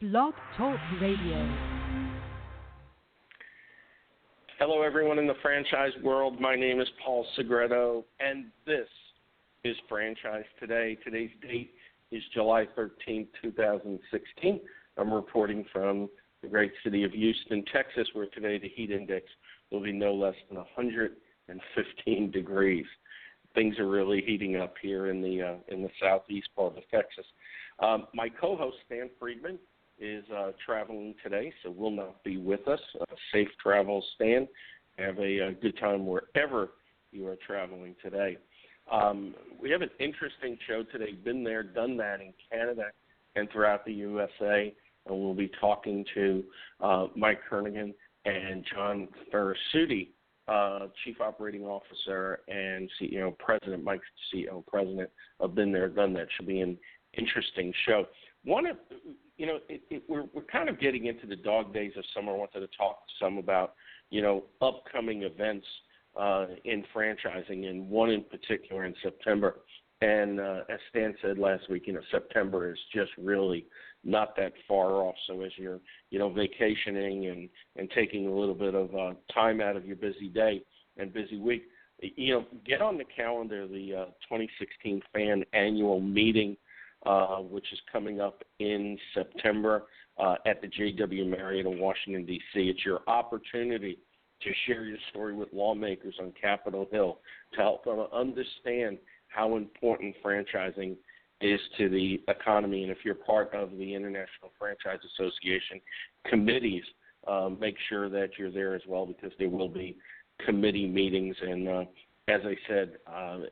Blog Talk Radio. Hello, everyone in the franchise world. My name is Paul Segreto, and this is Franchise Today. Today's date is July 13, 2016. I'm reporting from the great city of Houston, Texas, where today the heat index will be no less than 115 degrees. Things are really heating up here in the southeast part of Texas. My co-host, Stan Friedman, is traveling today, so will not be with us. Safe travels, Stan. Have a good time wherever you are traveling today. We have an interesting show today. Been there, done that in Canada and throughout the USA, and we'll be talking to Micheal Kernaghan and John Ferracuti, Chief Operating Officer and CEO President, Mike's CEO President of Been There, Done That. Should be an interesting show. We're kind of getting into the dog days of summer. I wanted to talk some about, upcoming events in franchising, and one in particular in September. And as Stan said last week, September is just really not that far off. So as you're, vacationing and taking a little bit of time out of your busy day and busy week, get on the calendar the 2016 Fan Annual Meeting, which is coming up in September at the JW Marriott in Washington, D.C. It's your opportunity to share your story with lawmakers on Capitol Hill to help them understand how important franchising is to the economy. And if you're part of the International Franchise Association committees, make sure that you're there as well, because there will be committee meetings. And as I said,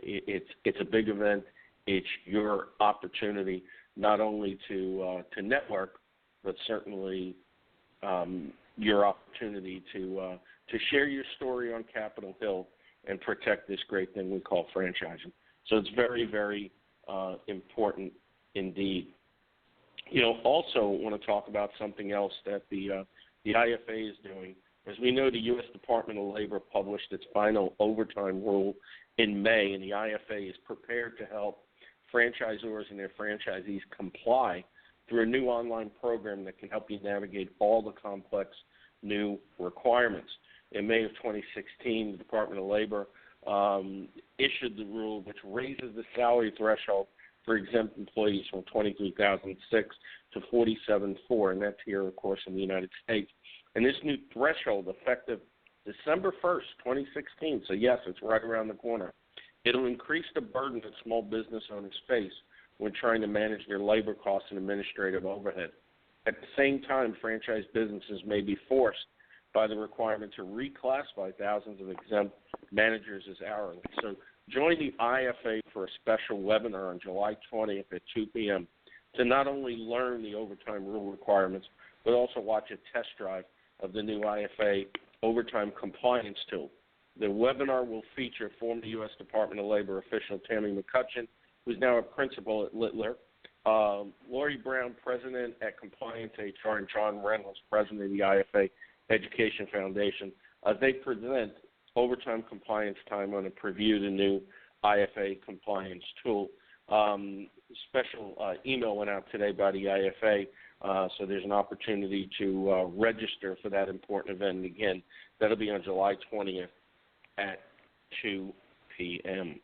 it's a big event. It's your opportunity not only to network, but certainly your opportunity to share your story on Capitol Hill and protect this great thing we call franchising. So it's very, very important indeed. Also want to talk about something else that the IFA is doing. As we know, the U.S. Department of Labor published its final overtime rule in May, and the IFA is prepared to help franchisors and their franchisees comply through a new online program that can help you navigate all the complex new requirements. In May of 2016, the Department of Labor issued the rule which raises the salary threshold for exempt employees from $23,006 to $47,400, and that's here, of course, in the United States. And this new threshold, effective December 1st, 2016, so yes, it's right around the corner, it'll increase the burden that small business owners face when trying to manage their labor costs and administrative overhead. At the same time, franchise businesses may be forced by the requirement to reclassify thousands of exempt managers as hourly. So join the IFA for a special webinar on July 20th at 2 p.m. to not only learn the overtime rule requirements, but also watch a test drive of the new IFA overtime compliance tool. The webinar will feature former U.S. Department of Labor official Tammy McCutcheon, who's now a principal at Littler, Lori Brown, president at Compliance HR, and John Reynolds, president of the IFA Education Foundation. They present overtime compliance time on a preview the new IFA compliance tool. Special email went out today by the IFA, so there's an opportunity to register for that important event. And again, that'll be on July 20th at 2 p.m.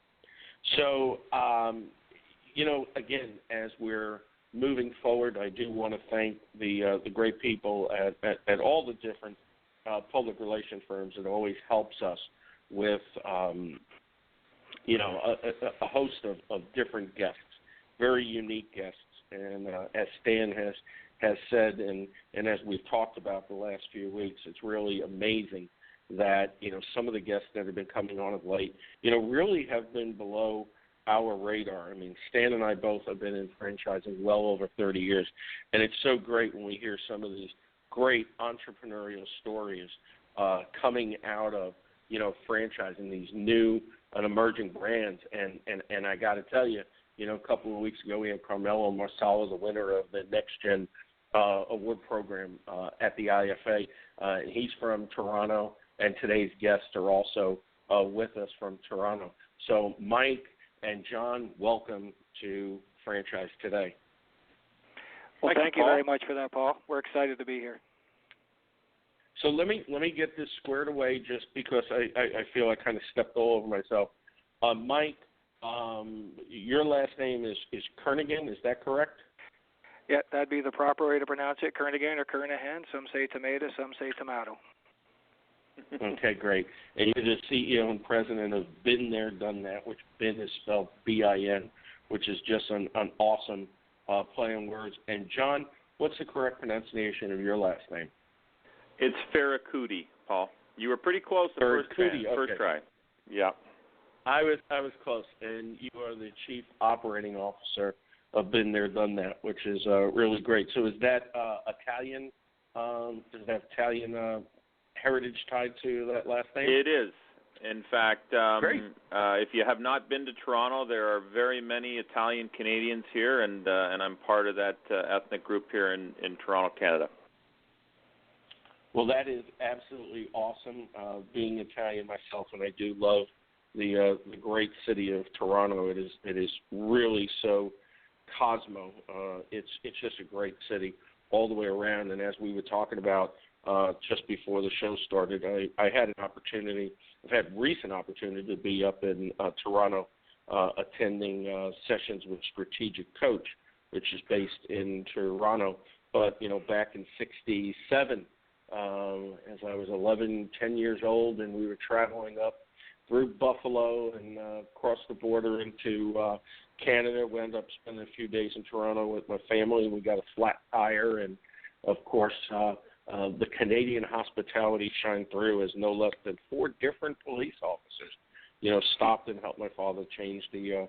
So, again, as we're moving forward, I do want to thank the great people at all the different public relation firms that always helps us with, a host of different guests, very unique guests. And as Stan has said, and as we've talked about the last few weeks, it's really amazing that, some of the guests that have been coming on of late, really have been below our radar. I mean, Stan and I both have been in franchising well over 30 years, and it's so great when we hear some of these great entrepreneurial stories coming out of, franchising these new and emerging brands. And I got to tell you, a couple of weeks ago we had Carmelo Marsala, the winner of the Next Gen Award program at the IFA. He's from Toronto, and today's guests are also with us from Toronto. So Mike and John, welcome to Franchise Today. Well, Thank thank you, you Paul. very much for that, Paul. We're excited to be here. So let me get this squared away, just because I feel I kind of stepped all over myself. Mike, your last name is Kernaghan, is that correct? Yeah, that'd be the proper way to pronounce it, Kernaghan or Kernaghan. Some say tomato, some say tomato. Okay, great. And you're the CEO and president of Been There, Done That, which Bin is spelled B-I-N, which is just an awesome play on words. And John, what's the correct pronunciation of your last name? It's Ferracuti, Paul. You were pretty close the first try. Yeah. I was close, and you are the Chief Operating Officer of Been There, Done That, which is really great. So is that Italian? Does that Italian heritage tied to that last name? It is. In fact, great. If you have not been to Toronto, there are very many Italian Canadians here, and I'm part of that ethnic group here in Toronto, Canada. Well, that is absolutely awesome. Being Italian myself, and I do love the great city of Toronto. It is really so cosmo. It's just a great city all the way around. And as we were talking about just before the show started, I had an opportunity. I've had recent opportunity to be up in Toronto attending sessions with Strategic Coach, which is based in Toronto. But back in '67. As I was 10 years old, and we were traveling up through Buffalo and across the border into Canada. We ended up spending a few days in Toronto with my family, and we got a flat tire. And, of course, the Canadian hospitality shined through, as no less than 4 different police officers, stopped and helped my father change the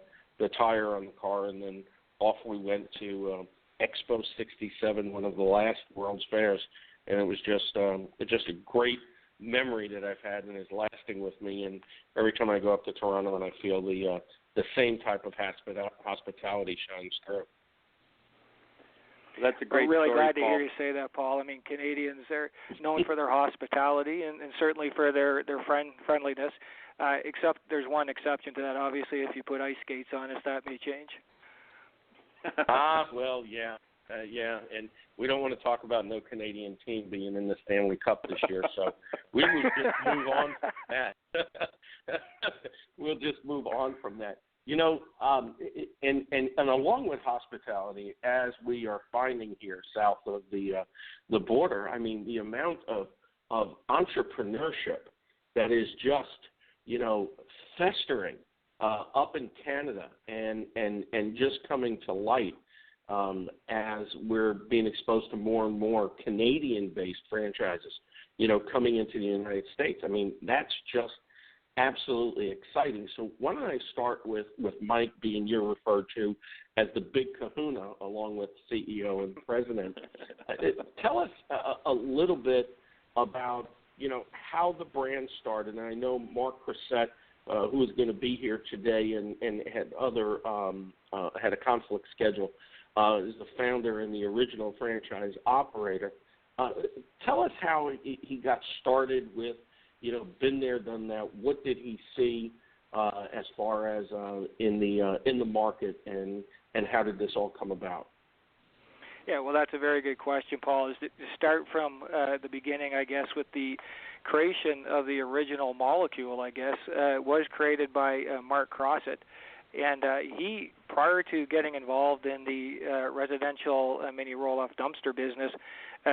tire on the car. And then off we went to Expo 67, one of the last World's Fairs. And it was just a great memory that I've had and is lasting with me. And every time I go up to Toronto, and I feel the same type of hospitality shines through. That's a great We're really story, glad to Paul. hear you say that, Paul. I mean, Canadians are known for their hospitality and certainly for their friendliness. Except there's one exception to that. Obviously, if you put ice skates on us, that may change. Well, yeah. Yeah, and we don't want to talk about no Canadian team being in the Stanley Cup this year, so we will just move on from that. We'll just move on from that. And along with hospitality, as we are finding here south of the border, I mean, the amount of entrepreneurship that is just, festering up in Canada and just coming to light. As we're being exposed to more and more Canadian-based franchises, coming into the United States. I mean, that's just absolutely exciting. So why don't I start with Mike, being you're referred to as the big kahuna, along with CEO and president. Tell us a little bit about, how the brand started. And I know Mark Cressett, who is going to be here today and had had a conflict schedule, is the founder and the original franchise operator. Tell us how he got started with, Been There, Done That. What did he see as far as in the market, and how did this all come about? Yeah, well, that's a very good question, Paul. Is to start from the beginning, I guess, with the creation of the original molecule, I guess, was created by Mark Cressett. And he, prior to getting involved in the residential mini roll-off dumpster business,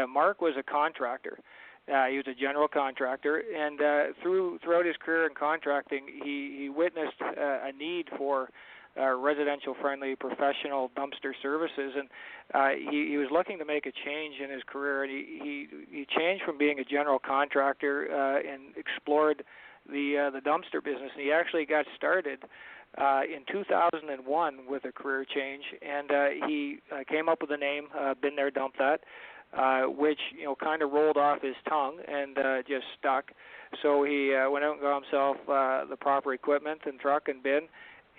Mark was a contractor. He was a general contractor, and throughout his career in contracting, he witnessed a need for residential-friendly professional dumpster services, and he was looking to make a change in his career. And he changed from being a general contractor and explored the dumpster business. And he actually got started in 2001 with a career change, and he came up with the name Been There, Dump That, which kind of rolled off his tongue and just stuck. So he went out and got himself the proper equipment and truck and bin,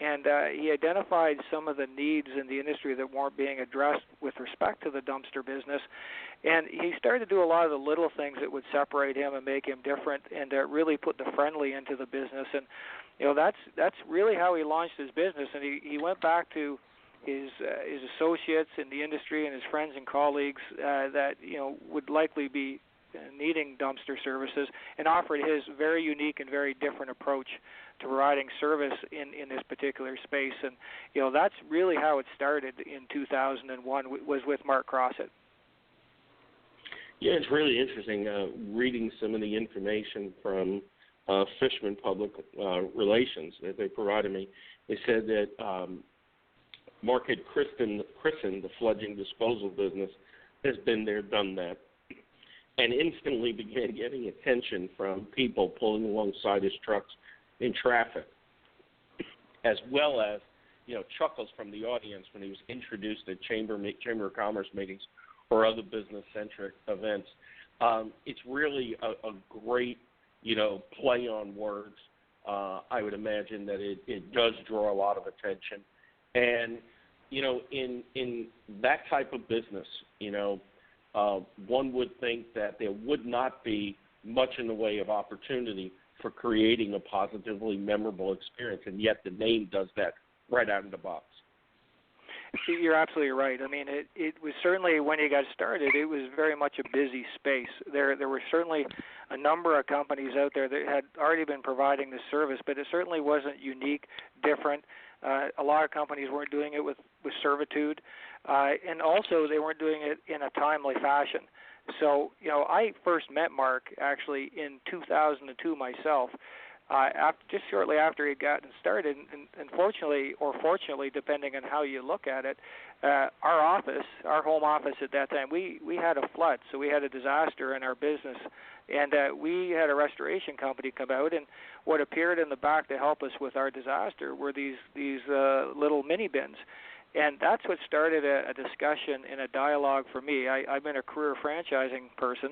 and he identified some of the needs in the industry that weren't being addressed with respect to the dumpster business. And he started to do a lot of the little things that would separate him and make him different, and really put the friendly into the business. And that's really how he launched his business. And he went back to his associates in the industry and his friends and colleagues that would likely be needing dumpster services, and offered his very unique and very different approach to providing service in this particular space. And that's really how it started in 2001, was with Mark Crossett. Yeah, it's really interesting reading some of the information from Fishman Public Relations that they provided me. They said that Mark had christened the fledgling disposal business has been there, done that, and instantly began getting attention from people pulling alongside his trucks in traffic, as well as chuckles from the audience when he was introduced at Chamber of Commerce meetings or other business-centric events. It's really a great play on words. I would imagine that it does draw a lot of attention, and in that type of business, one would think that there would not be much in the way of opportunity for creating a positively memorable experience, and yet the name does that right out of the box. You're absolutely right. I mean, it was certainly, when you got started, it was very much a busy space. There were certainly a number of companies out there that had already been providing this service, but it certainly wasn't unique, different. A lot of companies weren't doing it with servitude, and also they weren't doing it in a timely fashion. So, I first met Mark actually in 2002 myself, just shortly after he had gotten started. And unfortunately, or fortunately, depending on how you look at it, our home office at that time, we had a flood, so we had a disaster in our business. And we had a restoration company come out, and what appeared in the back to help us with our disaster were these little mini bins. And that's what started a discussion and a dialogue for me. I've been a career franchising person,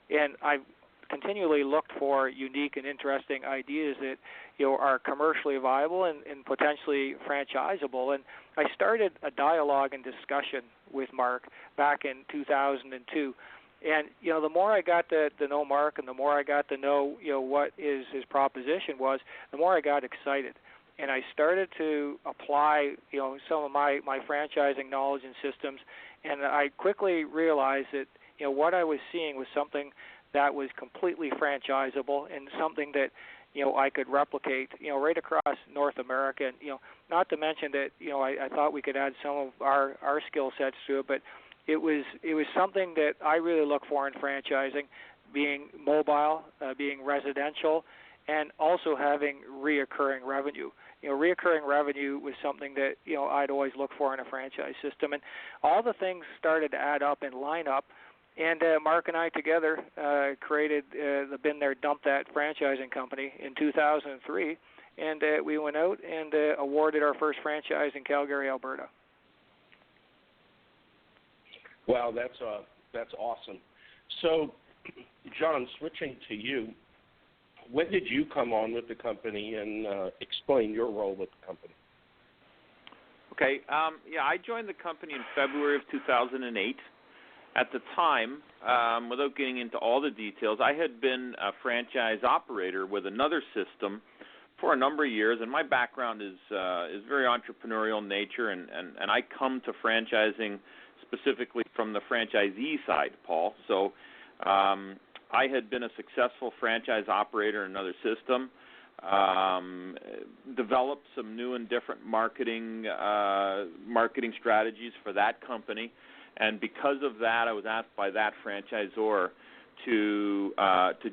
and I've continually looked for unique and interesting ideas that are commercially viable and potentially franchisable. And I started a dialogue and discussion with Mark back in 2002. And the more I got to know Mark, and the more I got to know what his proposition was, the more I got excited. And I started to apply some of my franchising knowledge and systems, and I quickly realized that what I was seeing was something that was completely franchisable and something that I could replicate right across North America. And not to mention that I thought we could add some of our skill sets to it, but it was something that I really look for in franchising, being mobile, being residential, and also having reoccurring revenue. Reoccurring revenue was something that I'd always look for in a franchise system, and all the things started to add up and line up. And Mark and I together created the Been There, Dump That franchising company in 2003, and we went out and awarded our first franchise in Calgary, Alberta. Wow, that's awesome. So, John, switching to you, when did you come on with the company, and explain your role with the company? Okay, I joined the company in February of 2008. At the time, without getting into all the details, I had been a franchise operator with another system for a number of years, and my background is very entrepreneurial in nature, and I come to franchising specifically from the franchisee side, Paul. So I had been a successful franchise operator in another system, developed some new and different marketing strategies for that company, and because of that, I was asked by that franchisor to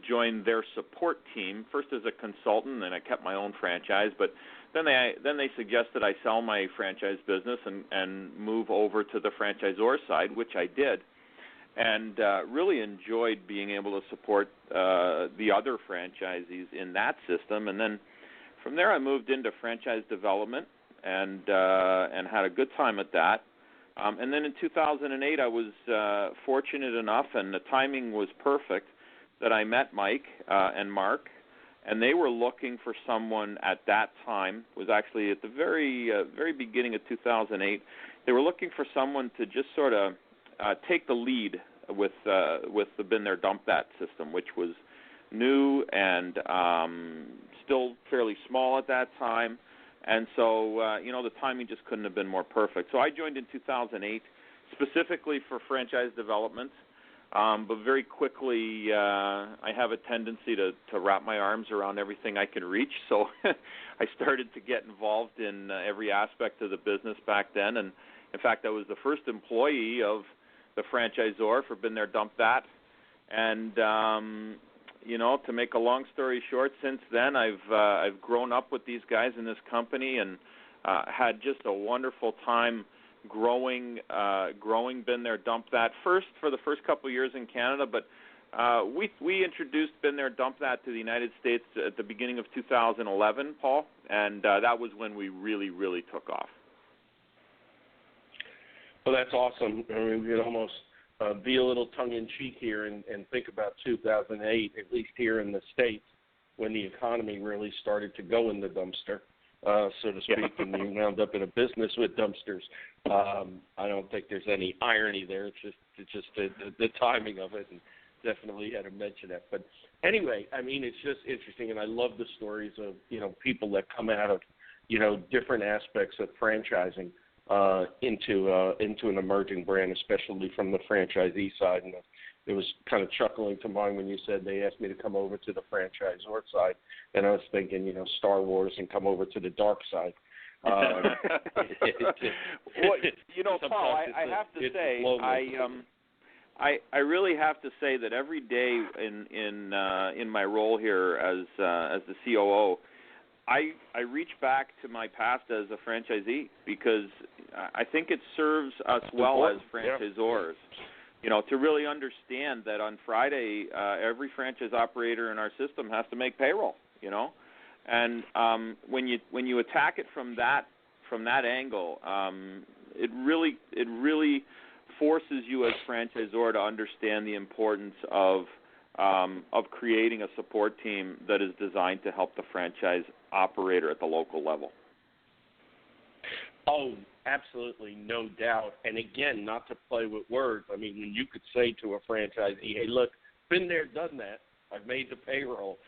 join their support team, first as a consultant, and I kept my own franchise, but then they suggested I sell my franchise business and move over to the franchisor side, which I did, and really enjoyed being able to support the other franchisees in that system. And then from there I moved into franchise development and had a good time at that. And then in 2008 I was fortunate enough, and the timing was perfect, that I met Mike and Mark, and they were looking for someone at that time. It was actually at the very beginning of 2008. They were looking for someone to just sort of take the lead with the Been There, Dump That system, which was new and still fairly small at that time, And so, the timing just couldn't have been more perfect. So I joined in 2008 specifically for franchise development, but very quickly I have a tendency to wrap my arms around everything I can reach. So I started to get involved in every aspect of the business back then. And, in fact, I was the first employee of the franchisor for Been There, Dump That. And to make a long story short, since then I've grown up with these guys in this company and had just a wonderful time growing Been There, Dump That. First for the first couple of years in Canada, but we introduced Been There, Dump That to the United States at the beginning of 2011, Paul, and that was when we really, really took off. Well, that's awesome. I mean, we could almost be a little tongue-in-cheek here and think about 2008, at least here in the States, when the economy really started to go in the dumpster, so to speak, and you wound up in a business with dumpsters. I don't think there's any irony there. It's just the timing of it, and definitely had to mention that. But anyway, I mean, it's just interesting, and I love the stories of, people that come out of, different aspects of franchising into an emerging brand, especially from the franchisee side. And it was kind of chuckling to mind when you said they asked me to come over to the franchisor side, and I was thinking, Star Wars and come over to the dark side. Well, Paul, I have to say, I really have to say that every day in my role here as the COO, I reach back to my past as a franchisee because I think it serves us well as franchisors, to really understand that on Friday every franchise operator in our system has to make payroll, and when you attack it from that angle, it really forces you as franchisor to understand the importance of creating a support team that is designed to help the franchise operator at the local level. Oh, absolutely, no doubt. And again, not to play with words, I mean, when you could say to a franchisee, hey, look, been there, done that, I've made the payroll,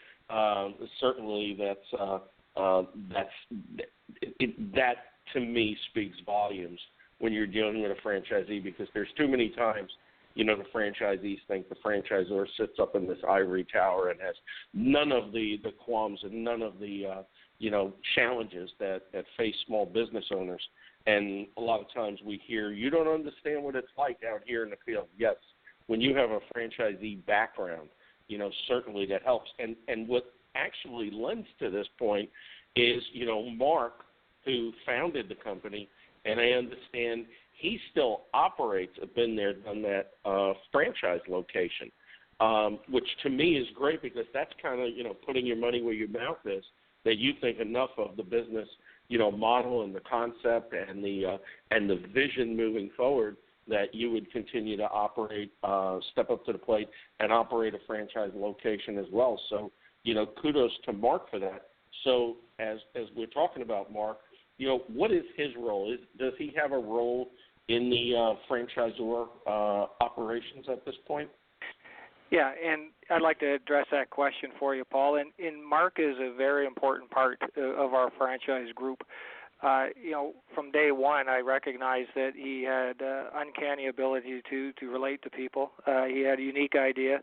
certainly that to me speaks volumes when you're dealing with a franchisee, because there's too many times the franchisees think the franchisor sits up in this ivory tower and has none of the qualms and none of the challenges that face small business owners. And a lot of times we hear, you don't understand what it's like out here in the field. Yes, when you have a franchisee background, certainly that helps. And what actually lends to this point is, Mark, who founded the company, and I understand he still operates a Been There, Done That franchise location, which to me is great because that's kind of, putting your money where your mouth is, that you think enough of the business, model and the concept and the vision moving forward that you would continue to operate, step up to the plate and operate a franchise location as well. So, kudos to Mark for that. So as we're talking about Mark, what is his role? Does he have a role in the franchisor operations at this point? Yeah, and I'd like to address that question for you, Paul. And Mark is a very important part of our franchise group. From day one, I recognized that he had uncanny ability to relate to people. He had a unique idea.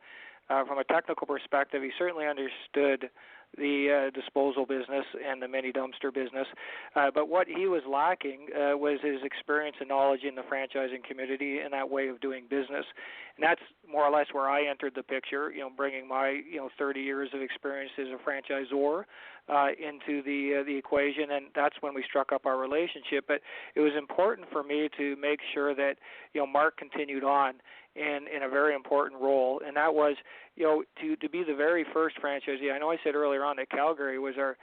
From a technical perspective, he certainly understood the disposal business and the mini dumpster business. But what he was lacking was his experience and knowledge in the franchising community and that way of doing business. And that's more or less where I entered the picture, bringing my 30 years of experience as a franchisor into the equation, and that's when we struck up our relationship. But it was important for me to make sure that Mark continued on in a very important role, and that was to be the very first franchisee. I know I said earlier on that Calgary was our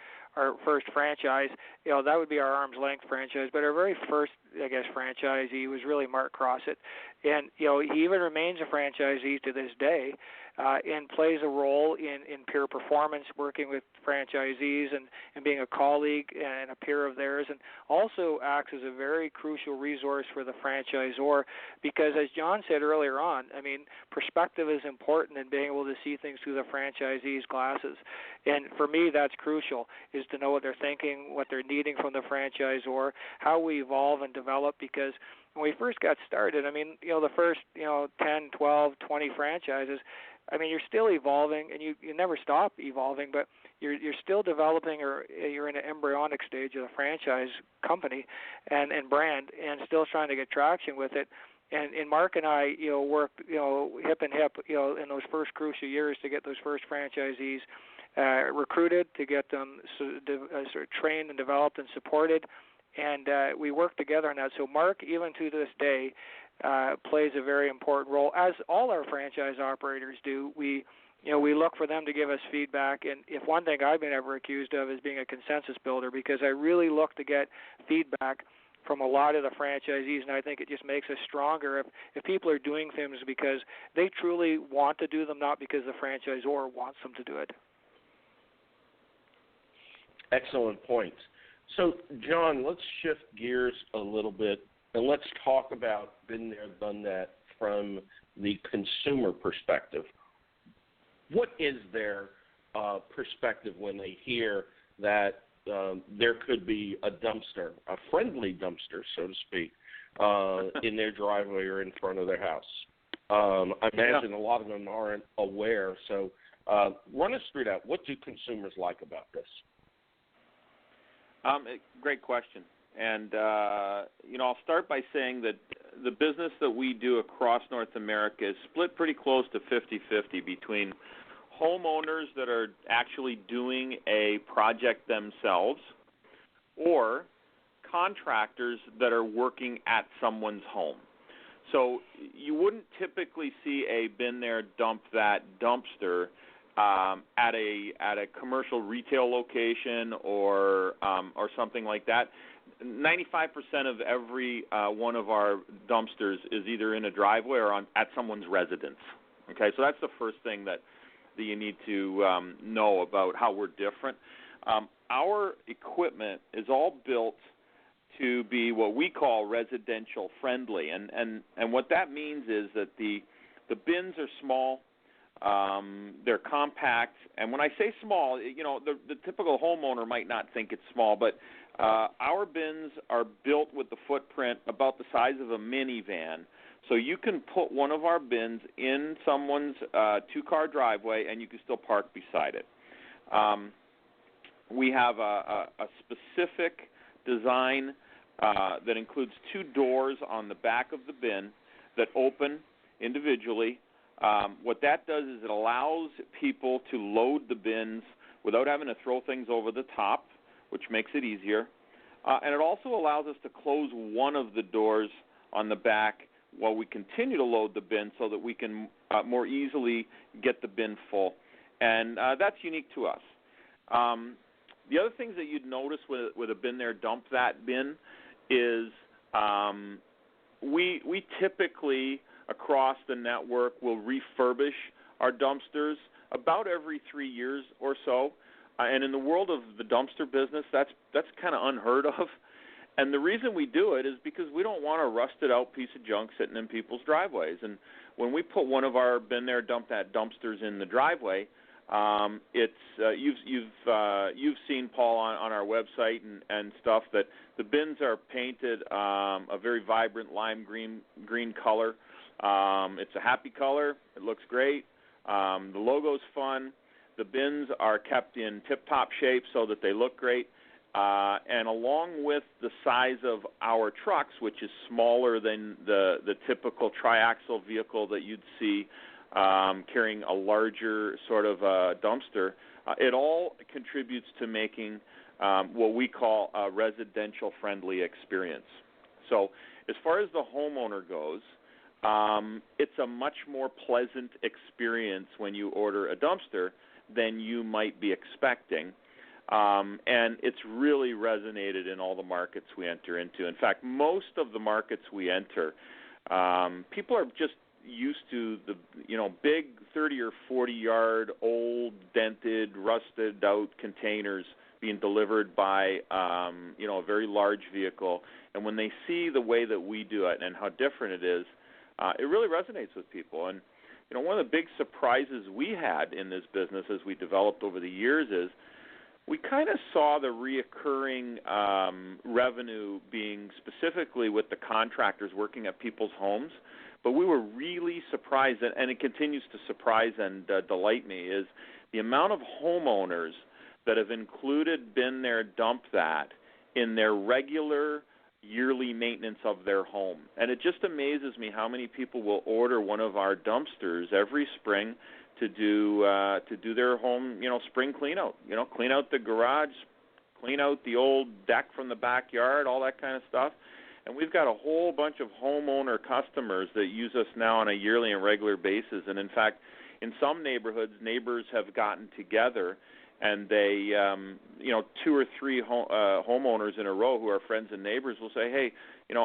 first franchise. That would be our arm's length franchise, but our very first, I guess, franchisee was really Mark Crossett. And he even remains a franchisee to this day, and plays a role in peer performance, working with franchisees and being a colleague and a peer of theirs, and also acts as a very crucial resource for the franchisor, because as John said earlier on, I mean, perspective is important in being able to see things through the franchisee's glasses. And for me, that's crucial, is to know what they're thinking, what they're needing from the franchisor, how we evolve and develop, because when we first got started, I mean, the first, 10, 12, 20 franchises, I mean, you're still evolving, and you never stop evolving, but you're still developing, or you're in an embryonic stage of the franchise company and brand, and still trying to get traction with it. And Mark and I, worked, hip and hip, in those first crucial years to get those first franchisees recruited, to get them sort of trained and developed and supported, and we worked together on that. So Mark, even to this day, plays a very important role, as all our franchise operators do. We look for them to give us feedback, and if one thing I've been ever accused of is being a consensus builder, because I really look to get feedback from a lot of the franchisees, and I think it just makes us stronger if people are doing things because they truly want to do them, not because the franchisor wants them to do it. Excellent points. So, John, let's shift gears a little bit, and let's talk about been there, done that from the consumer perspective. What is their perspective when they hear that there could be a dumpster, a friendly dumpster, so to speak, in their driveway or in front of their house? I imagine a lot of them aren't aware. So run us through that. What do consumers like about this? Great question. And, I'll start by saying that the business that we do across North America is split pretty close to 50-50 between homeowners that are actually doing a project themselves or contractors that are working at someone's home. So you wouldn't typically see a been there, dump that dumpster at a commercial retail location or something like that. 95% of every one of our dumpsters is either in a driveway or at someone's residence. Okay, so that's the first thing that you need to know about how we're different. Our equipment is all built to be what we call residential friendly, and what that means is that the bins are small. They're compact, and when I say small, the typical homeowner might not think it's small, but our bins are built with the footprint about the size of a minivan, so you can put one of our bins in someone's two-car driveway, and you can still park beside it. We have a specific design that includes two doors on the back of the bin that open individually. What that does is it allows people to load the bins without having to throw things over the top, which makes it easier. And it also allows us to close one of the doors on the back while we continue to load the bin so that we can more easily get the bin full. And that's unique to us. The other things that you'd notice with a been there, dump that bin is we typically across the network will refurbish our dumpsters about every 3 years or so. And in the world of the dumpster business, that's kind of unheard of. And the reason we do it is because we don't want a rusted out piece of junk sitting in people's driveways. And when we put one of our been there, dump that dumpsters in the driveway, you've seen, Paul, on our website and stuff that the bins are painted a very vibrant lime green color. It's a happy color. It looks great. The logo's fun. The bins are kept in tip-top shape so that they look great. And along with the size of our trucks, which is smaller than the typical triaxle vehicle that you'd see carrying a larger sort of dumpster, it all contributes to making what we call a residential-friendly experience. So as far as the homeowner goes, it's a much more pleasant experience when you order a dumpster than you might be expecting. And it's really resonated in all the markets we enter into. In fact, most of the markets we enter, People are just used to the big 30 or 40 yard old dented rusted out containers being delivered by a very large vehicle, and when they see the way that we do it and how different it is, it really resonates with people. And one of the big surprises we had in this business as we developed over the years is we kind of saw the reoccurring revenue being specifically with the contractors working at people's homes. But we were really surprised, and it continues to surprise and delight me, is the amount of homeowners that have included been there, dump that in their regular yearly maintenance of their home. And it just amazes me how many people will order one of our dumpsters every spring to do their home, spring clean out. Clean out the garage, clean out the old deck from the backyard, all that kind of stuff. And we've got a whole bunch of homeowner customers that use us now on a yearly and regular basis. And in fact, in some neighborhoods, neighbors have gotten together and they, 2 or 3 homeowners in a row who are friends and neighbors will say, hey,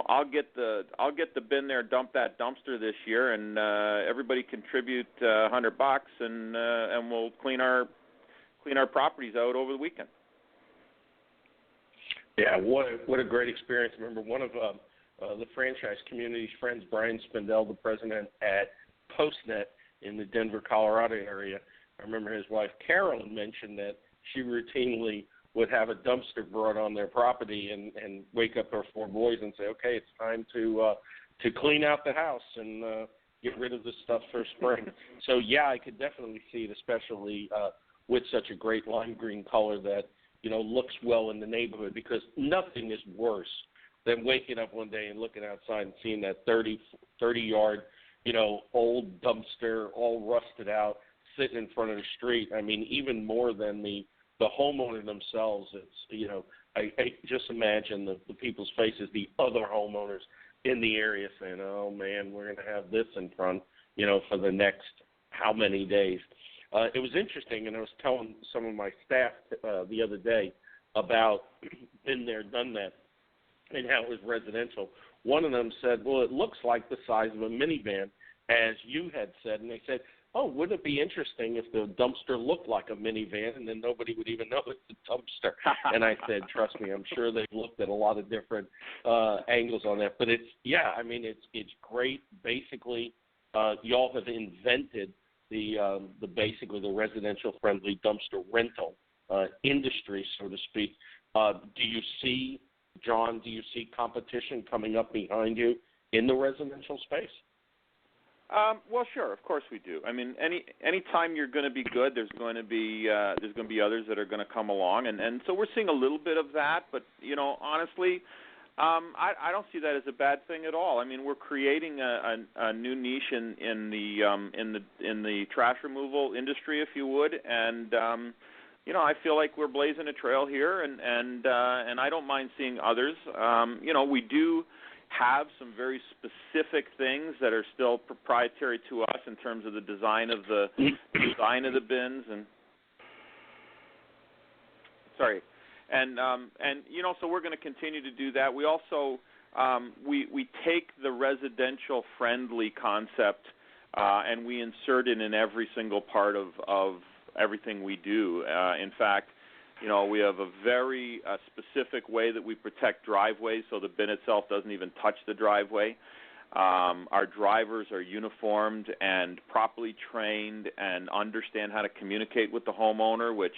I'll get the bin there, dump that dumpster this year, and everybody contribute $100, and we'll clean our properties out over the weekend. Yeah, what a great experience. I remember one of the franchise community's friends, Brian Spindell, the president at PostNet in the Denver, Colorado area. I remember his wife, Carolyn, mentioned that she routinely would have a dumpster brought on their property and wake up her 4 boys and say, okay, it's time to clean out the house and get rid of the stuff for spring. So, yeah, I could definitely see it, especially with such a great lime green color that, looks well in the neighborhood, because nothing is worse than waking up one day and looking outside and seeing that 30-yard, old dumpster all rusted out sitting in front of the street. I mean, even more than the homeowner themselves, it's, I just imagine the people's faces, the other homeowners in the area saying, oh, man, we're going to have this in front, for the next how many days. It was interesting, and I was telling some of my staff the other day about been there, done that, and how it was residential. One of them said, well, it looks like the size of a minivan, as you had said. And they said, oh, wouldn't it be interesting if the dumpster looked like a minivan and then nobody would even know it's a dumpster? And I said, trust me, I'm sure they've looked at a lot of different angles on that. But it's great. Basically, y'all have invented the basically the residential friendly dumpster rental industry, so to speak. Do you see competition coming up behind you in the residential space? Well, sure, of course we do. I mean, any time you're going to be good, there's going to be others that are going to come along, and so we're seeing a little bit of that. But honestly, I don't see that as a bad thing at all. I mean, we're creating a new niche in the trash removal industry, if you would, and I feel like we're blazing a trail here, and I don't mind seeing others. We do have some very specific things that are still proprietary to us in terms of the design of the bins and so we're going to continue to do that. We also we take the residential friendly concept and we insert it in every single part of everything we do. In fact, we have a very specific way that we protect driveways so the bin itself doesn't even touch the driveway. Our drivers are uniformed and properly trained and understand how to communicate with the homeowner, which,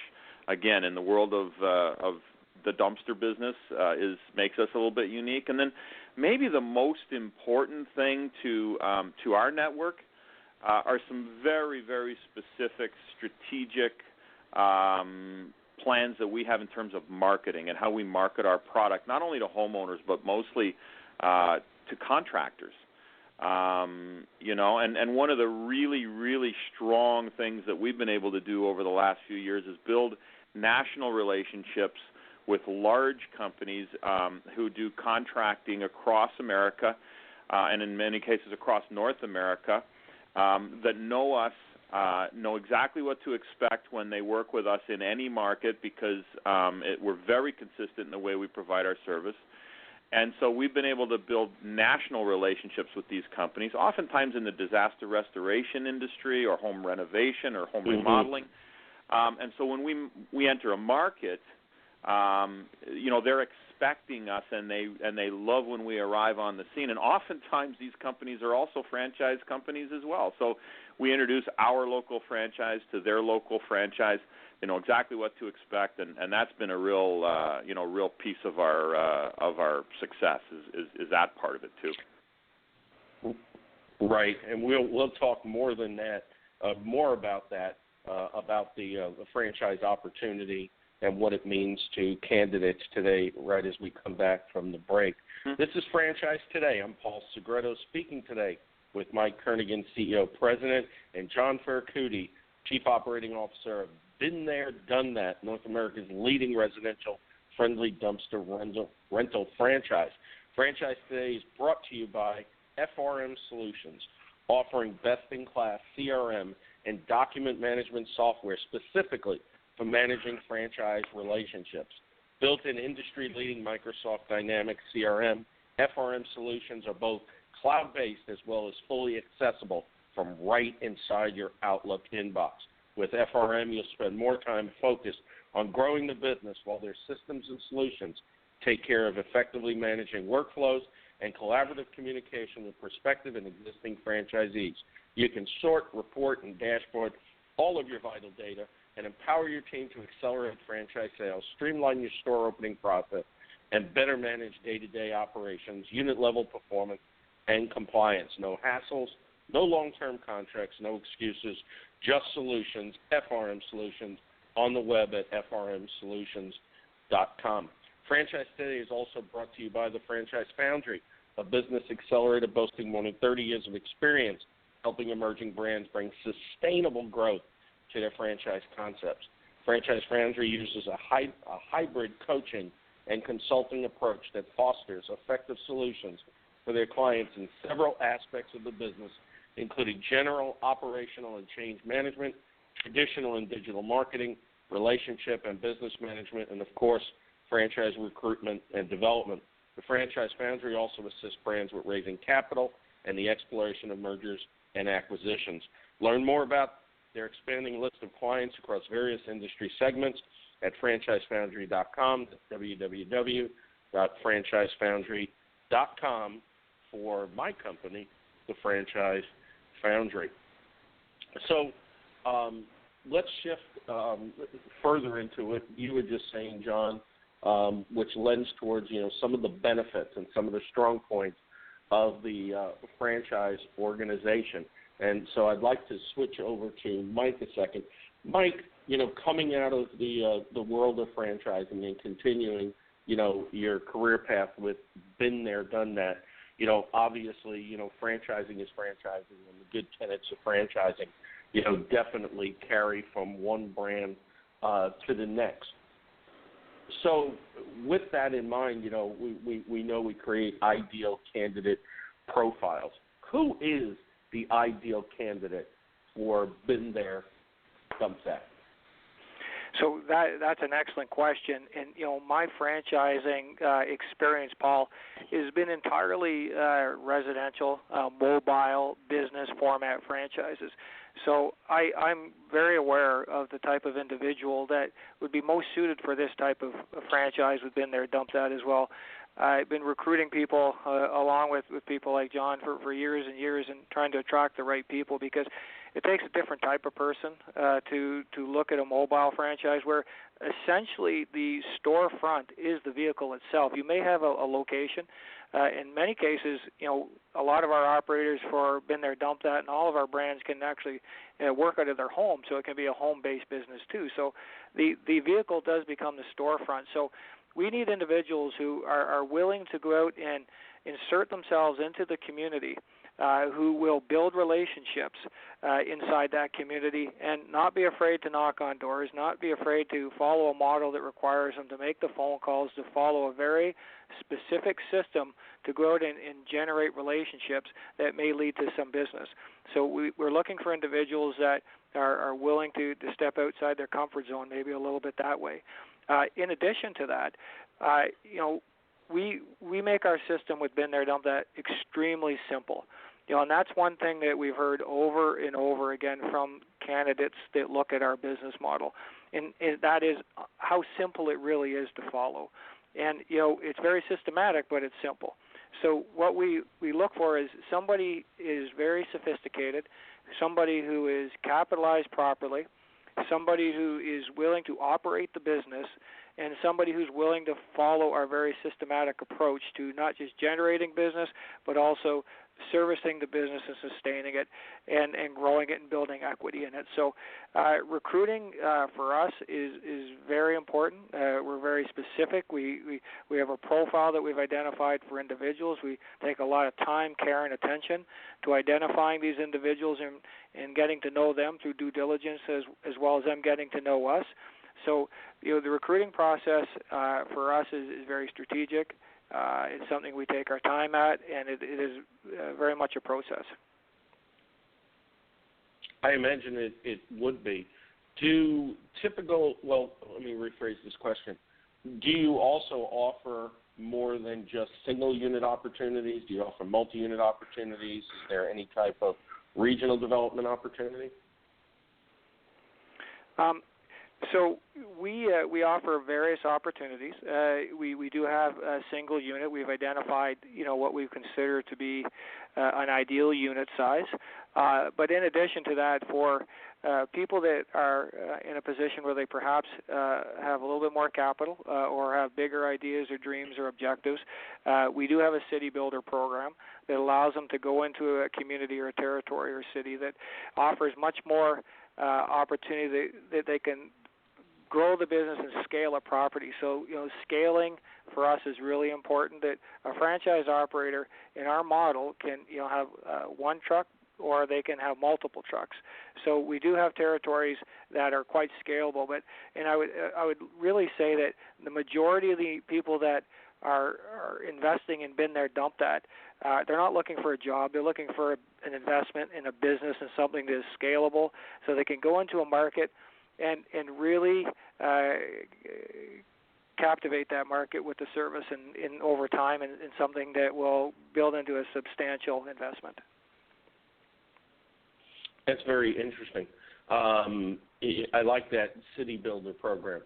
again, in the world of the dumpster business makes us a little bit unique. And then maybe the most important thing to our network are some very, very specific strategic plans that we have in terms of marketing and how we market our product, not only to homeowners but mostly to contractors. And one of the really, really strong things that we've been able to do over the last few years is build national relationships with large companies who do contracting across America and in many cases across North America that know us, know exactly what to expect when they work with us in any market because we're very consistent in the way we provide our service. And so we've been able to build national relationships with these companies, oftentimes in the disaster restoration industry or home renovation or home remodeling. And so when we enter a market, they're expecting us, and they love when we arrive on the scene. And oftentimes these companies are also franchise companies as well. So we introduce our local franchise to their local franchise. They know exactly what to expect, and that's been a real real piece of our success is that part of it too. Right, and we'll talk more than that, more about that, about the franchise opportunity and what it means to candidates today, right as we come back from the break. This is Franchise Today. I'm Paul Segreto, speaking today with Mike Kernaghan, CEO, President, and John Ferracuti, Chief Operating Officer of Been There, Done That, North America's leading residential friendly dumpster rental franchise. Franchise Today is brought to you by FRM Solutions, offering best-in-class CRM and document management software specifically for managing franchise relationships. Built-in industry-leading Microsoft Dynamics CRM, FRM Solutions are both cloud-based as well as fully accessible from right inside your Outlook inbox. With FRM, you'll spend more time focused on growing the business while their systems and solutions take care of effectively managing workflows and collaborative communication with prospective and existing franchisees. You can sort, report, and dashboard all of your vital data and empower your team to accelerate franchise sales, streamline your store opening process, and better manage day-to-day operations, unit-level performance, and compliance. No hassles, no long-term contracts, no excuses, just solutions. FRM Solutions on the web at frmsolutions.com. Franchise Today is also brought to you by the Franchise Foundry, a business accelerator boasting more than 30 years of experience helping emerging brands bring sustainable growth to their franchise concepts. Franchise Foundry uses a hybrid coaching and consulting approach that fosters effective solutions for their clients in several aspects of the business, including general, operational, and change management, traditional and digital marketing, relationship and business management, and, of course, franchise recruitment and development. The Franchise Foundry also assists brands with raising capital and the exploration of mergers and acquisitions. Learn more about their expanding list of clients across various industry segments at franchisefoundry.com. That's www.franchisefoundry.com for my company, the Franchise Foundry. So let's shift further into it. You were just saying, John, which lends towards some of the benefits and some of the strong points of the franchise organization. And so I'd like to switch over to Mike a second. Mike, coming out of the world of franchising and continuing, your career path with Been There, Done That, obviously, franchising is franchising, and the good tenets of franchising, definitely carry from one brand to the next. So with that in mind, we know we create ideal candidate profiles. Who is the ideal candidate for Been There, Done That? So that's an excellent question. And, my franchising experience, Paul, has been entirely residential, mobile, business format franchises. So I'm very aware of the type of individual that would be most suited for this type of franchise with Been There, Done That as well. I've been recruiting people along with people like John for years and years and trying to attract the right people, because it takes a different type of person to look at a mobile franchise where essentially the storefront is the vehicle itself. You may have a location. In many cases, a lot of our operators for Been There, Done That, and all of our brands can actually work out of their home, so it can be a home-based business too. So the vehicle does become the storefront. So we need individuals who are willing to go out and insert themselves into the community, who will build relationships inside that community and not be afraid to knock on doors, not be afraid to follow a model that requires them to make the phone calls, to follow a very specific system to go out and generate relationships that may lead to some business. So we're looking for individuals that are willing to step outside their comfort zone, maybe a little bit that way. In addition to that, we make our system with Been There, Done That extremely simple. And that's one thing that we've heard over and over again from candidates that look at our business model, and that is how simple it really is to follow. And it's very systematic, but it's simple. So what we look for is somebody is very sophisticated, somebody who is capitalized properly, somebody who is willing to operate the business, and somebody who's willing to follow our very systematic approach to not just generating business, but also servicing the business and sustaining it and growing it and building equity in it. So recruiting for us is very important. We're very specific. We have a profile that we've identified for individuals. We take a lot of time, care, and attention to identifying these individuals and getting to know them through due diligence as well as them getting to know us. So the recruiting process for us is very strategic. It's something we take our time at, and it is very much a process. I imagine it would be. Let me rephrase this question. Do you also offer more than just single-unit opportunities? Do you offer multi-unit opportunities? Is there any type of regional development opportunity? So we offer various opportunities. We do have a single unit. We've identified what we consider to be an ideal unit size. But in addition to that, for people that are in a position where they perhaps have a little bit more capital or have bigger ideas or dreams or objectives, we do have a city builder program that allows them to go into a community or a territory or city that offers much more opportunity that they can grow the business and scale a property. So, scaling for us is really important. That a franchise operator in our model can, have one truck, or they can have multiple trucks. So we do have territories that are quite scalable. And I would really say that the majority of the people that are investing in Been There, Dump That, they're not looking for a job. They're looking for an investment in a business and something that is scalable, so they can go into a market and really captivate that market with the service in over time and something that will build into a substantial investment. That's very interesting. I like that city builder program.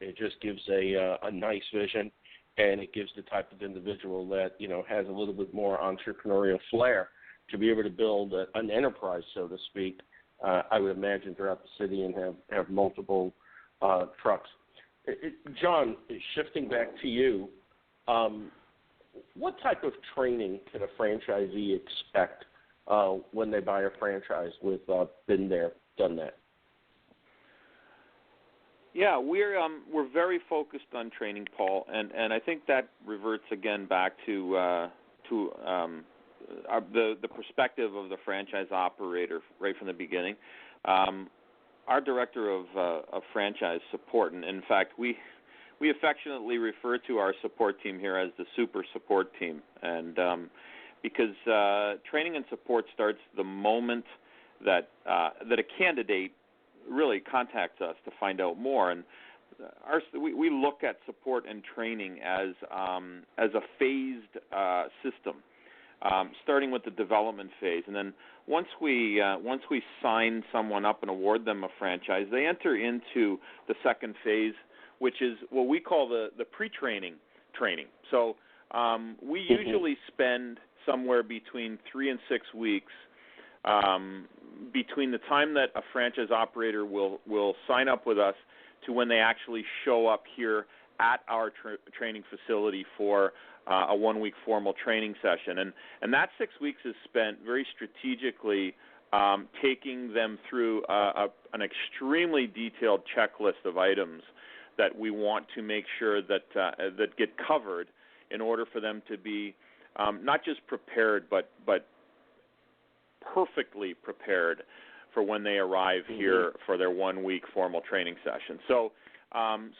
It just gives a nice vision, and it gives the type of individual that has a little bit more entrepreneurial flair to be able to build an enterprise, so to speak. I would imagine throughout the city and have multiple trucks. John, shifting back to you, what type of training can a franchisee expect when they buy a franchise with Been There, Done That? Yeah, we're very focused on training, Paul, and I think that reverts again back to the perspective of the franchise operator right from the beginning. Our director of franchise support, and in fact, we affectionately refer to our support team here as the super support team, and because training and support starts the moment that a candidate really contacts us to find out more, and we look at support and training as a phased system. Starting with the development phase, and then once we sign someone up and award them a franchise, they enter into the second phase, which is what we call the pre-training training. So we usually spend somewhere between 3 and 6 weeks between the time that a franchise operator will sign up with us to when they actually show up here at our training facility for a 1-week formal training session. And that 6 weeks is spent very strategically taking them through an extremely detailed checklist of items that we want to make sure that get covered in order for them to be not just prepared, but perfectly prepared for when they arrive here for their 1-week formal training session. So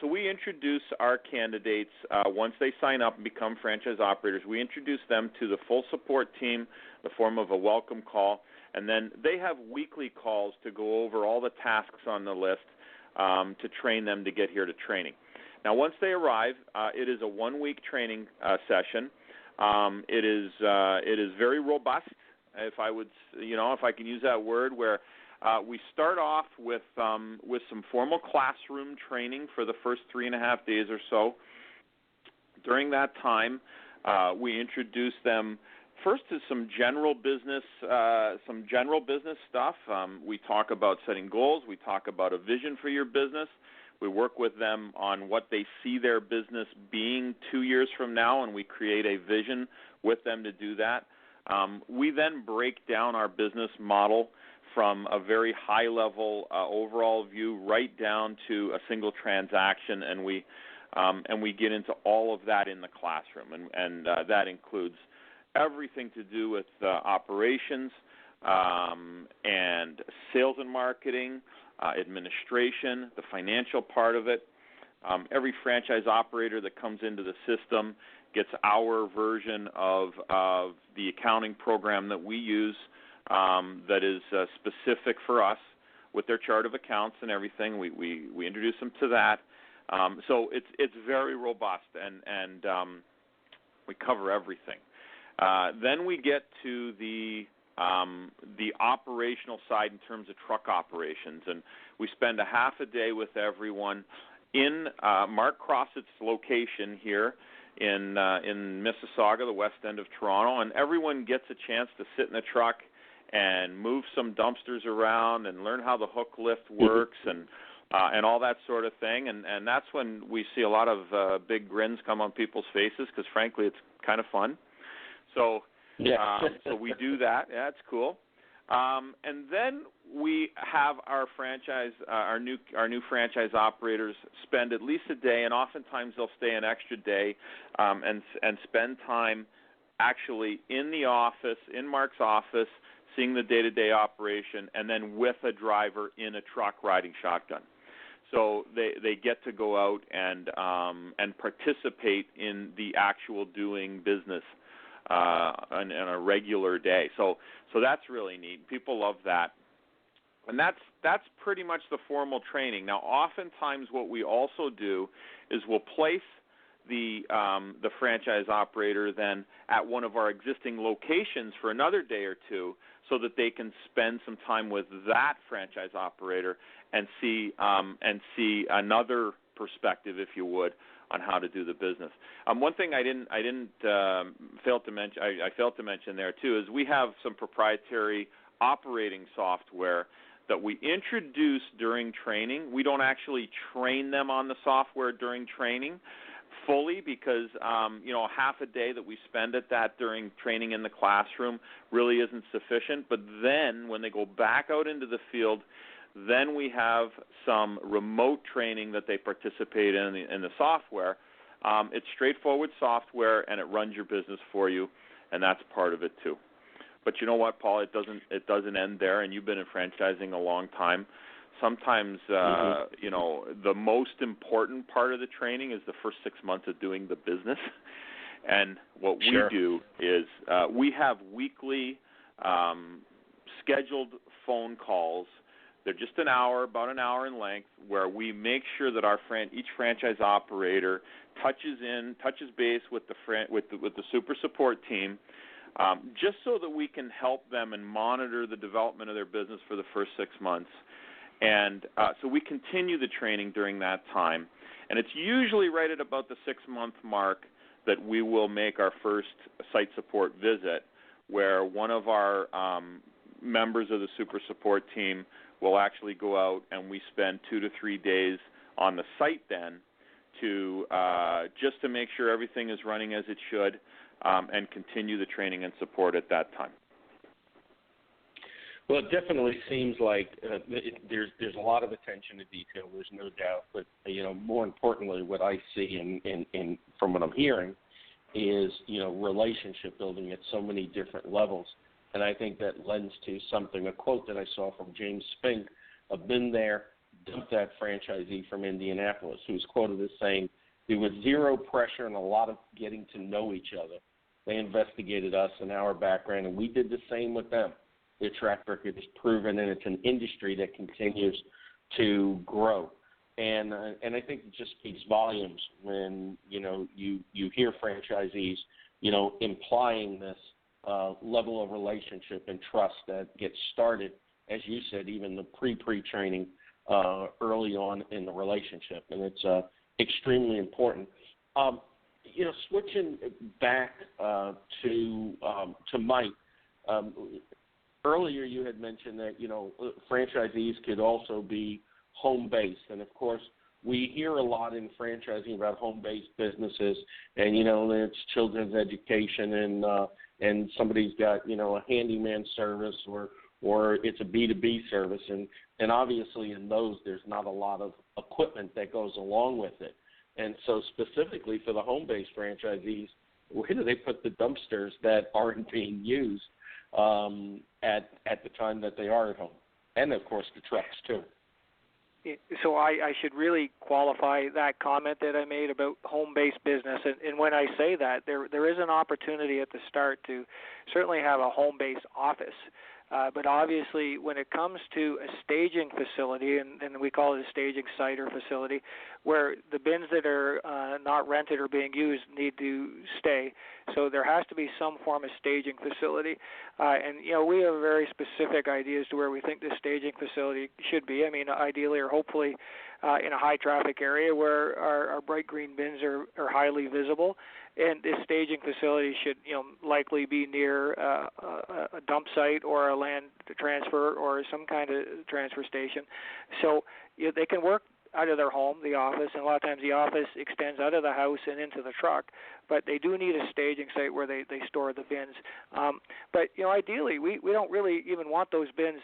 we introduce our candidates once they sign up and become franchise operators. We introduce them to the full support team in the form of a welcome call, and then they have weekly calls to go over all the tasks on the list to train them to get here to training. Now, once they arrive, it is a 1-week training session. It is very robust, if I can use that word, where we start off with some formal classroom training for the first 3.5 days or so. During that time, we introduce them first to some general business stuff. We talk about setting goals. We talk about a vision for your business. We work with them on what they see their business being 2 years from now, and we create a vision with them to do that. We then break down our business model from a very high-level overall view right down to a single transaction, and we get into all of that in the classroom, and that includes everything to do with operations and sales and marketing, administration, the financial part of it. Every franchise operator that comes into the system gets our version of the accounting program that we use that is specific for us with their chart of accounts and everything. We introduce them to that. So it's very robust, and we cover everything. Then we get to the operational side in terms of truck operations, and we spend a half a day with everyone in Mark Crossett's location here in Mississauga, the west end of Toronto, and everyone gets a chance to sit in the truck and move some dumpsters around and learn how the hook lift works and all that sort of thing, and that's when we see a lot of big grins come on people's faces, because frankly it's kind of fun. So so we do that. Yeah, it's cool. And then we have our new franchise operators spend at least a day, and oftentimes they'll stay an extra day and spend time actually in the office, in Mark's office, seeing the day-to-day operation, and then with a driver in a truck riding shotgun. So they get to go out and participate in the actual doing business on a regular day. So that's really neat. People love that. And that's pretty much the formal training. Now, oftentimes what we also do is we'll place the franchise operator then at one of our existing locations for another day or two, so that they can spend some time with that franchise operator and see another perspective, if you would, on how to do the business. One thing I failed to mention there too is we have some proprietary operating software that we introduce during training. We don't actually train them on the software during training fully, because half a day that we spend at that during training in the classroom really isn't sufficient. But then when they go back out into the field, then we have some remote training that they participate in the software. It's straightforward software, and it runs your business for you, and that's part of it too. But you know what, Paul? It doesn't end there, and you've been in franchising a long time. Sometimes, the most important part of the training is the first 6 months of doing the business. And what we do is we have weekly scheduled phone calls. They're just an hour, about an hour in length, where we make sure that each franchise operator touches base with the super support team, just so that we can help them and monitor the development of their business for the first 6 months. And so we continue the training during that time. And it's usually right at about the 6-month mark that we will make our first site support visit, where one of our members of the super support team will actually go out, and we spend 2 to 3 days on the site then to just to make sure everything is running as it should, and continue the training and support at that time. Well, it definitely seems like there's a lot of attention to detail. There's no doubt, but more importantly, what I see in from what I'm hearing is relationship building at so many different levels, and I think that lends to a quote that I saw from James Spink, a been there, dumped that franchisee from Indianapolis, who's quoted as saying, "There was zero pressure and a lot of getting to know each other. They investigated us and our background, and we did the same with them. Their track record is proven, and it's an industry that continues to grow." And I think it just speaks volumes when you hear franchisees implying this level of relationship and trust that gets started, as you said, even the pre-training early on in the relationship, and it's extremely important. Switching back to Mike. Earlier, you had mentioned that franchisees could also be home-based, and of course, we hear a lot in franchising about home-based businesses, and it's children's education, and somebody's got a handyman service, or it's a B2B service, and obviously in those there's not a lot of equipment that goes along with it, and so specifically for the home-based franchisees, where do they put the dumpsters that aren't being used at the time that they are at home, and of course the trucks too? So I should really qualify that comment that I made about home-based business. And when I say that, there is an opportunity at the start to certainly have a home-based office. But obviously, when it comes to a staging facility, and we call it a staging site or facility, where the bins that are not rented or being used need to stay. So there has to be some form of staging facility. And we have very specific ideas to where we think this staging facility should be. I mean, ideally or hopefully in a high-traffic area where our bright green bins are highly visible. And this staging facility should, likely be near a dump site or a land transfer or some kind of transfer station. So they can work out of their home, the office, and a lot of times the office extends out of the house and into the truck. But they do need a staging site where they store the bins. But ideally, we don't really even want those bins,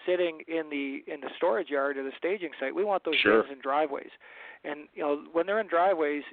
sitting in the storage yard or the staging site. We want those bins in driveways. And when they're in driveways,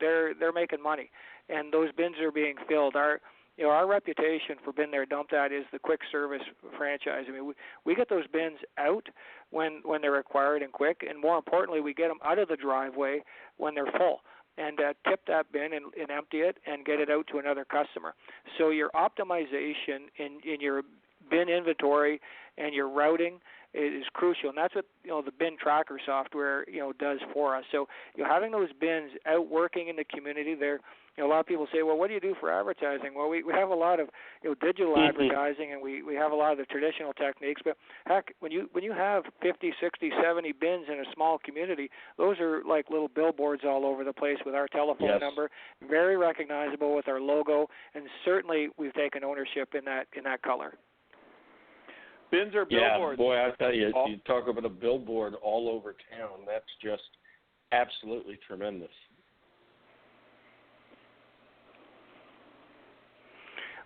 they're making money, and those bins are being filled. Our reputation for Been There, Dump That is the quick service franchise. I mean, we get those bins out when they're required and quick, and more importantly, we get them out of the driveway when they're full, and tip that bin and empty it and get it out to another customer. So your optimization in your bin inventory and your routing is crucial, and that's what the bin tracker software does for us. So having those bins out working in the community, there a lot of people say, well, what do you do for advertising? Well, we have a lot of digital advertising, and we have a lot of the traditional techniques. But heck, when you have 50, 60, 70 bins in a small community, those are like little billboards all over the place with our telephone number, very recognizable with our logo, and certainly we've taken ownership in that color. Bins are billboards. Yeah, boy, I tell you, you talk about a billboard all over town. That's just absolutely tremendous.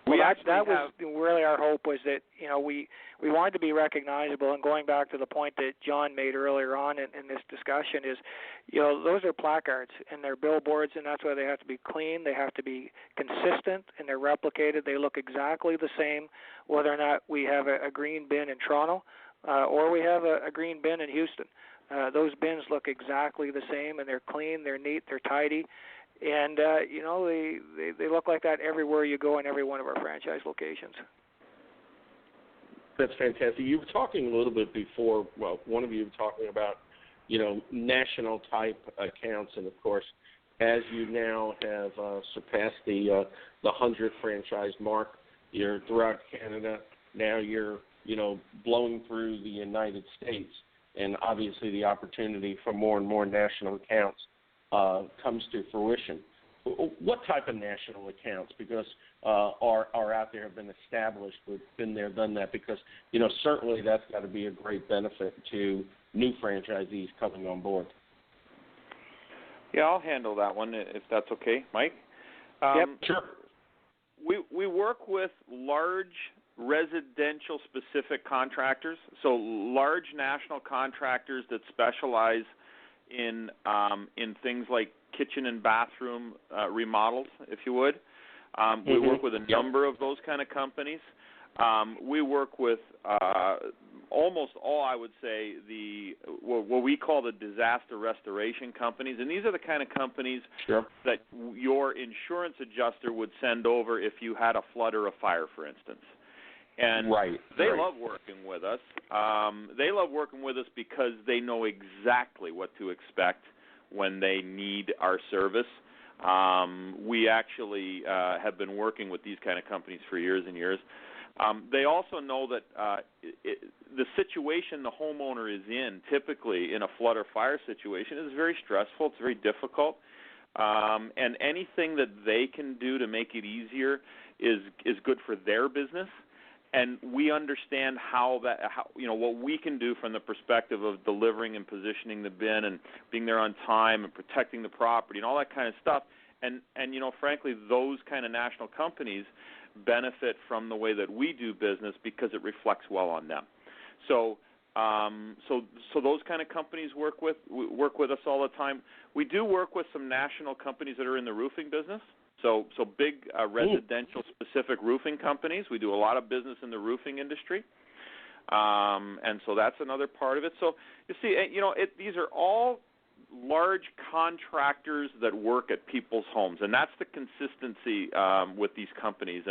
Well, that was really our hope, was that we wanted to be recognizable. And going back to the point that John made earlier on in this discussion is, those are placards and they're billboards, and that's why they have to be clean. They have to be consistent, and they're replicated. They look exactly the same, whether or not we have a green bin in Toronto or we have a green bin in Houston. Those bins look exactly the same, and they're clean, they're neat, they're tidy. And, they look like that everywhere you go in every one of our franchise locations. That's fantastic. You were talking a little bit before, well, one of you were talking about, national type accounts. And, of course, as you now have surpassed the 100 franchise mark, you're throughout Canada. Now you're, blowing through the United States. And obviously the opportunity for more and more national accounts comes to fruition. What type of national accounts, because are out there, have been established, we've been there, done that, because certainly that's got to be a great benefit to new franchisees coming on board. Yeah, I'll handle that one if that's okay, Mike. Yep, sure. We work with large residential specific contractors, so large national contractors that specialize in things like kitchen and bathroom remodels, if you would. We work with a number of those kind of companies. We work with almost all, I would say, what we call the disaster restoration companies, and these are the kind of companies that your insurance adjuster would send over if you had a flood or a fire, for instance. And right. they love working with us. They love working with us because they know exactly what to expect when they need our service. We actually have been working with these kind of companies for years and years. They also know that the situation the homeowner is in, typically in a flood or fire situation, is very stressful. It's very difficult. And anything that they can do to make it easier is good for their business. And we understand how what we can do from the perspective of delivering and positioning the bin and being there on time and protecting the property and all that kind of stuff. And frankly, those kind of national companies benefit from the way that we do business because it reflects well on them. So those kind of companies work with us all the time. We do work with some national companies that are in the roofing business. So big residential-specific roofing companies. We do a lot of business in the roofing industry, and so that's another part of it. So you see, these are all large contractors that work at people's homes, and that's the consistency with these companies.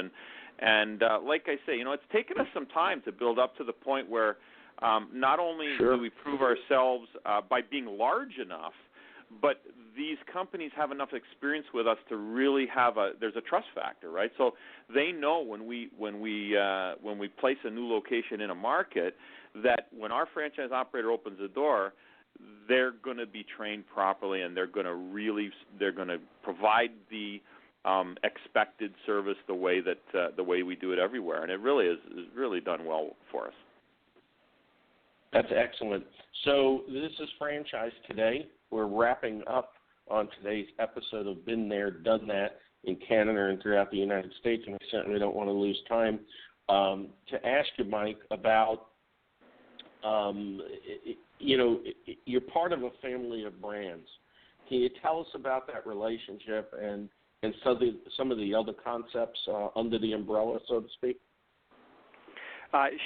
And like I say, it's taken us some time to build up to the point where not only do we prove ourselves by being large enough, but these companies have enough experience with us to really there's a trust factor, right? So they know when we place a new location in a market that when our franchise operator opens the door, they're going to be trained properly and they're going to provide the expected service the way we do it everywhere, and it really is really done well for us. That's excellent. So this is Franchise Today. We're wrapping up on today's episode of Been There, Done That in Canada and throughout the United States, and I certainly don't want to lose time to ask you, Mike, about, you're part of a family of brands. Can you tell us about that relationship and some of the other concepts under the umbrella, so to speak?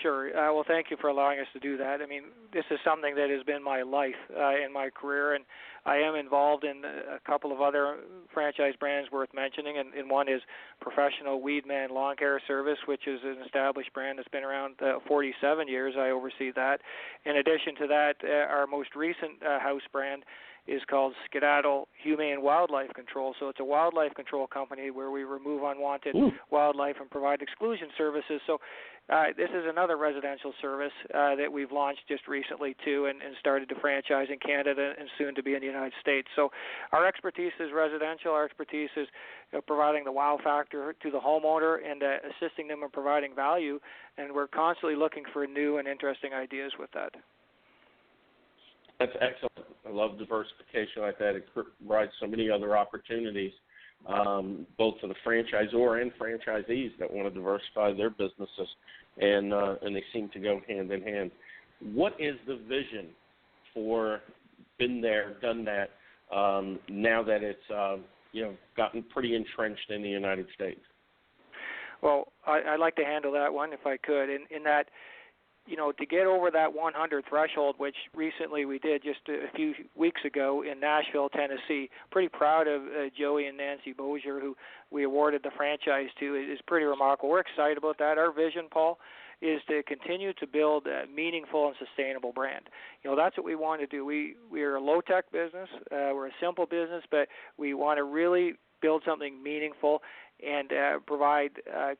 Sure. Well, thank you for allowing us to do that. I mean, this is something that has been my life in my career, and I am involved in a couple of other franchise brands worth mentioning, and one is Professional Weedman Lawn Care Service, which is an established brand that's been around 47 years. I oversee that. In addition to that, our most recent house brand is called Segreto Humane Wildlife Control. So it's a wildlife control company where we remove unwanted wildlife and provide exclusion services. So this is another residential service that we've launched just recently too, and started to franchise in Canada and soon to be in the United States. So our expertise is residential. Our expertise is providing the wow factor to the homeowner and assisting them in providing value, and we're constantly looking for new and interesting ideas with that. That's excellent. I love diversification like that. It provides so many other opportunities, both for the franchisor and franchisees that want to diversify their businesses, and they seem to go hand in hand. What is the vision for Been There, Done That, now that it's gotten pretty entrenched in the United States? Well, I'd like to handle that one if I could, in that, to get over that 100 threshold, which recently we did just a few weeks ago in Nashville, Tennessee. Pretty proud of Joey and Nancy Bozier, who we awarded the franchise to. It is pretty remarkable. We're excited about that. Our vision, Paul, is to continue to build a meaningful and sustainable brand. That's what we want to do. We are a low-tech business. We're a simple business, but we want to really build something meaningful and provide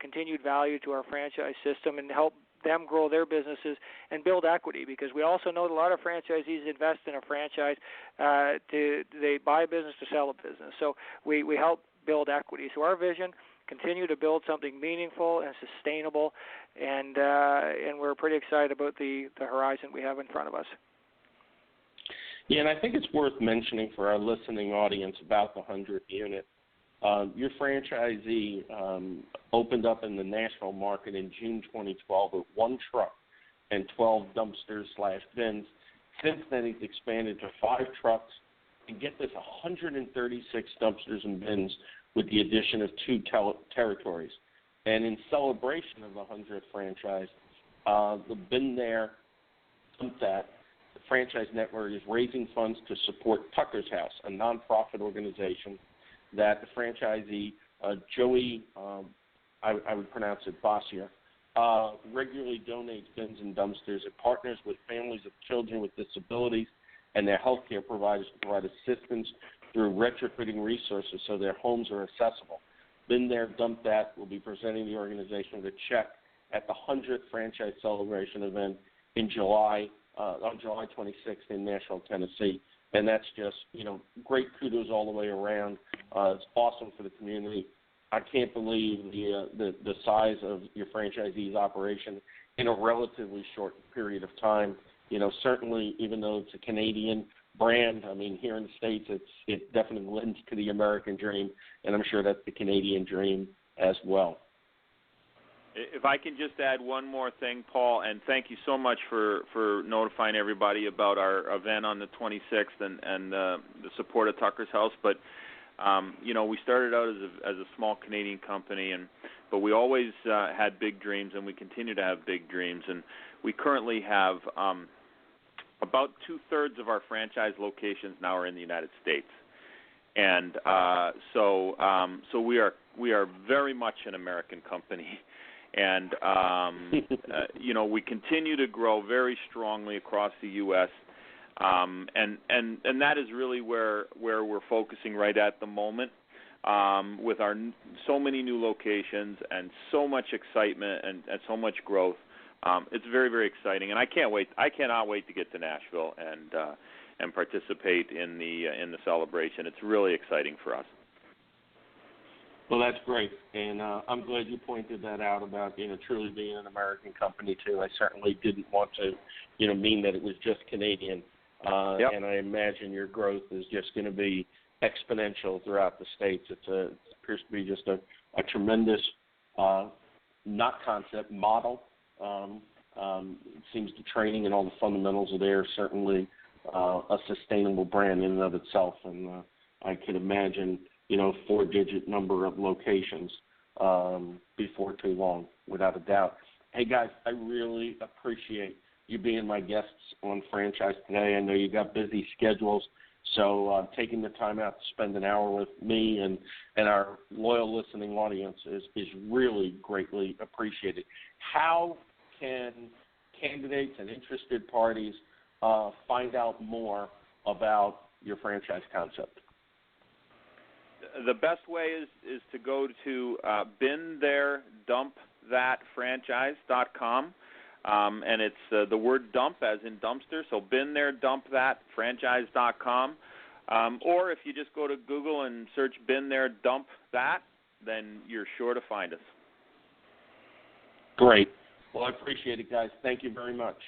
continued value to our franchise system and help them grow their businesses and build equity, because we also know that a lot of franchisees invest in a franchise they buy a business to sell a business. So we help build equity. So our vision, continue to build something meaningful and sustainable, and we're pretty excited about the horizon we have in front of us. Yeah, and I think it's worth mentioning for our listening audience about the 100th unit. Your franchisee opened up in the national market in June 2012 with 1 truck and 12 dumpsters/bins. Since then, he's expanded to 5 trucks and, get this, 136 dumpsters and bins with the addition of 2 territories. And in celebration of the 100th franchise, the Been There, Done That, the franchise network is raising funds to support Tucker's House, a nonprofit organization that the franchisee, Joey, I would pronounce it Bossier, regularly donates bins and dumpsters. It partners with families of children with disabilities and their healthcare providers to provide assistance through retrofitting resources so their homes are accessible. Been There, Dump That will be presenting the organization with a check at the 100th franchise celebration event in July, on July 26th in Nashville, Tennessee. And that's just, great kudos all the way around. It's awesome for the community. I can't believe the size of your franchisee's operation in a relatively short period of time. Certainly, even though it's a Canadian brand, I mean, here in the States, it definitely lends to the American dream, and I'm sure that's the Canadian dream as well. If I can just add one more thing, Paul, and thank you so much for notifying everybody about our event on the 26th and the support of Tucker's House. But, we started out as a small Canadian company, but we always had big dreams, and we continue to have big dreams. And we currently have about two-thirds of our franchise locations now are in the United States. And so we are very much an American company. And, we continue to grow very strongly across the U.S., and that is really where we're focusing right at the moment, with our so many new locations and so much excitement and so much growth. It's very, very exciting, and I cannot wait to get to Nashville and participate in the celebration. It's really exciting for us. Well, that's great, and I'm glad you pointed that out about truly being an American company too. I certainly didn't want to mean that it was just Canadian, Yep. And I imagine your growth is just going to be exponential throughout the states. It appears to be just a tremendous not concept model. It seems the training and all the fundamentals are there. Certainly a sustainable brand in and of itself, and I could imagine. 4-digit number of locations before too long, without a doubt. Hey, guys, I really appreciate you being my guests on Franchise Today. I know you got busy schedules, so taking the time out to spend an hour with me and our loyal listening audience is really greatly appreciated. How can candidates and interested parties find out more about your franchise concept? The best way is to go to BeenThereDumpThatFranchise.com, and it's the word dump as in dumpster, so BeenThereDumpThatFranchise.com. Or if you just go to Google and search Been There, Dump That, then you're sure to find us. Great. Well, I appreciate it, guys. Thank you very much.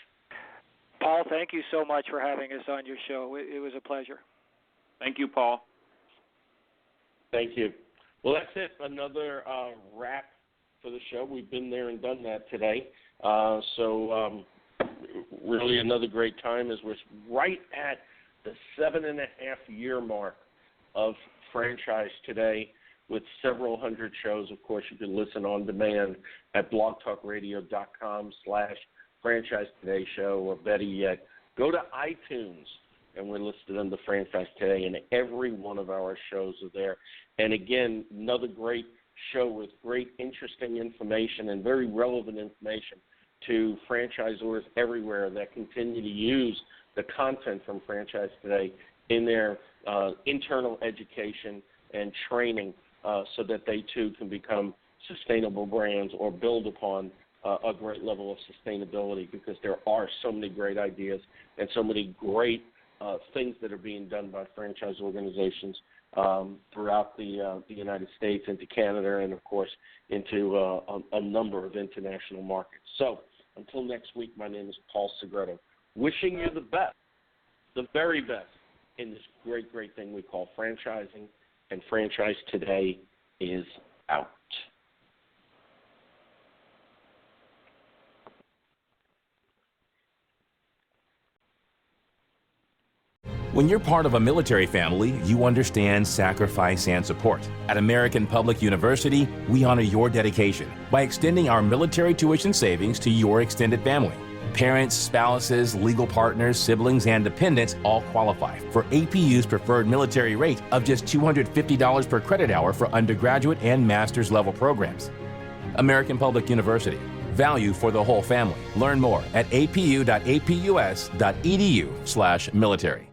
Paul, thank you so much for having us on your show. It was a pleasure. Thank you, Paul. Thank you. Well, that's it. Another wrap for the show. We've been there and done that today. So really another great time as we're right at the 7.5-year mark of Franchise Today with several hundred shows. Of course, you can listen on demand at blogtalkradio.com/Franchise Today Show, or better yet, go to iTunes. And we're listed under Franchise Today, and every one of our shows are there. And, again, another great show with great, interesting information and very relevant information to franchisors everywhere that continue to use the content from Franchise Today in their internal education and training so that they, too, can become sustainable brands or build upon a great level of sustainability, because there are so many great ideas and so many great things that are being done by franchise organizations throughout the United States, into Canada, and, of course, into a number of international markets. So until next week, my name is Paul Segreto, wishing you the best, the very best, in this great, great thing we call franchising, and Franchise Today is out. When you're part of a military family, you understand sacrifice and support. At American Public University, we honor your dedication by extending our military tuition savings to your extended family. Parents, spouses, legal partners, siblings, and dependents all qualify for APU's preferred military rate of just $250 per credit hour for undergraduate and master's level programs. American Public University, Value for the whole family. Learn more at apu.apus.edu/military.